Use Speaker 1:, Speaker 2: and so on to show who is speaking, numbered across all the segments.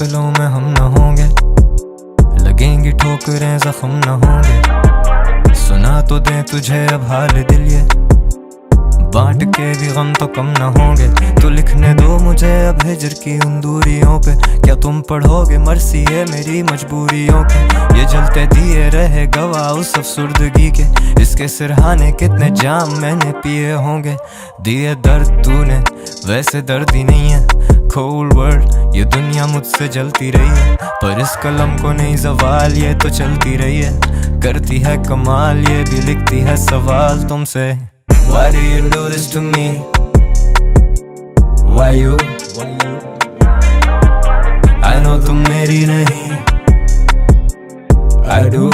Speaker 1: काफिलों में हम न होंगे, लगेंगी ठोकरें जख्म न होंगे। सुना तो दे तुझे अब हाल दिल ये, बांट के भी गम तो कम न होंगे। तो लिखने दो मुझे अब हिजर की उन दूरियों पे, क्या तुम पढ़ोगे मर्सी है मेरी मजबूरियों के। ये जलते दिए रहे गवाह उस अफसुर्दगी के, इसके सिरहाने कितने जाम मैंने पिए होंगे। दिए दर्द तूने वैसे दर्द ही नहीं है, कोल्ड वर्ल्ड ये दुनिया मुझसे जलती रही है, पर इस कलम को नहीं ज़वाल ये तो चलती रही है। करती है कमाल ये भी लिखती है सवाल तुमसे। Why do you do this to me? Why you? I know तुम मेरी नहीं, I do.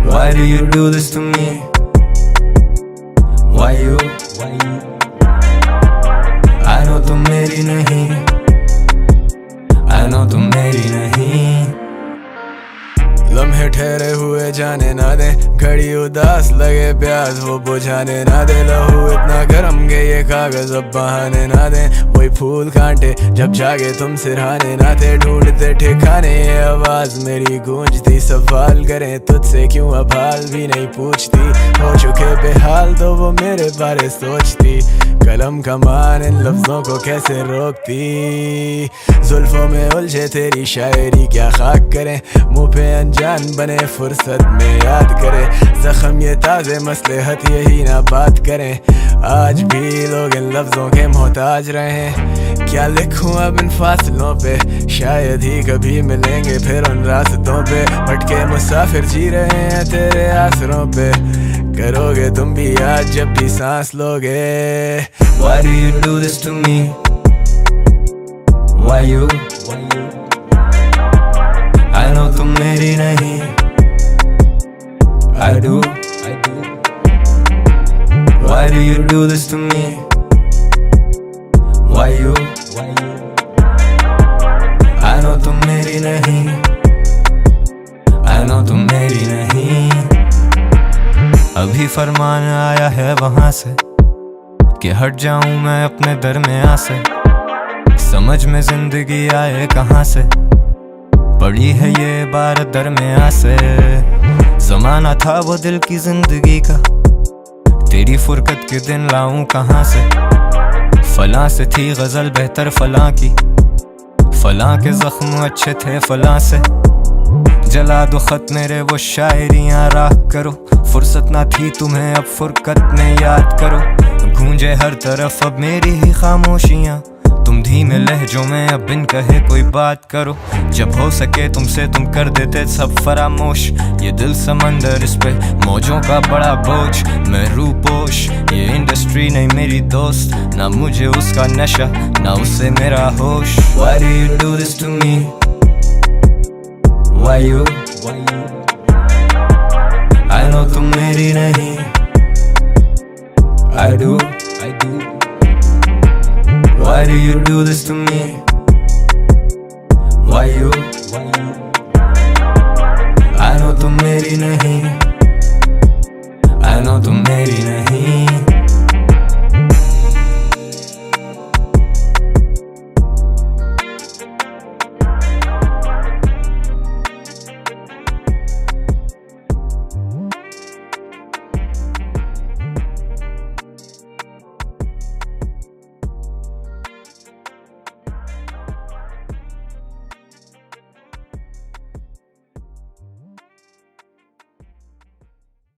Speaker 1: Why do you do this to me? Why you? I know तुम मेरी नहीं, I know तुम मेरी नहीं।
Speaker 2: लम्हे ठहरे हुए जाने ना दे, घड़ी उदास लगे प्यास वो बुझाने ना दे। लहू इतना गर्म के ये कागज अब बहाने ना दे, वही फूल कांटे जब जागे तुम सिरहाने ना थे। ढूंढते ठिकाने ये आवाज मेरी गूंजती, सवाल करें तुझसे क्यों अब हाल भी नहीं पूछती। हो चुके बेहाल तो वो मेरे बारे सोचती, कलम कमान इन लफ्जों को कैसे रोकती। जुल्फों में उलझे तेरी शायरी क्या खाक करें, मुँह पे अनजान बने फुर्सत में याद करे। जख्म ये ताज़े मसलहत यही ना बात करें, आज भी लोग इन लफ्जों के मोहताज रहे। क्या लिखूं अब इन फासलों पे, शायद ही कभी मिलेंगे फिर उन रास्तों पे। भटके मुसाफिर जी रहे हैं तेरे आसरों पे, करोगे तुम भी आज जब भी सांस लोगे।
Speaker 1: Why do you do this to me? Why you? I know तुम मेरी नहीं, I do. Why do you do this to me? Why you? I know तुम मेरी नहीं, I know तुम मेरी नहीं। अभी फरमान आया है वहां से कि हट जाऊं मैं अपने दरमियां से। समझ में जिंदगी आए कहां से, पड़ी है ये इबारत दरमियां से। जमाना था वो दिल की जिंदगी का, तेरी फुरकत के दिन लाऊं कहां से। फलां से थी गजल बेहतर फलां की, फलां के जख्म अच्छे थे फलां से। जला दो खत मेरे वो शायरियां राख करो, फुर्सत ना थी तुम्हें अब फुरकत में याद करो। गूंजे हर तरफ अब मेरी ही खामोशियां, तुम धीमे लहजों में अब बिन कहे कोई बात करो। जब हो सके तुमसे तुम कर देते सब फरामोश, ये दिल समंदर इस पे मौजों का बड़ा बोझ। मैं रूपोश ये इंडस्ट्री नहीं मेरी दोस्त, ना मुझे उसका नशा ना उससे मेरा होश। Why do you do this to me? Why you? I know तुम मेरी नहीं, I do. Why do you do this to me? Why you? I know तुम मेरी नहीं,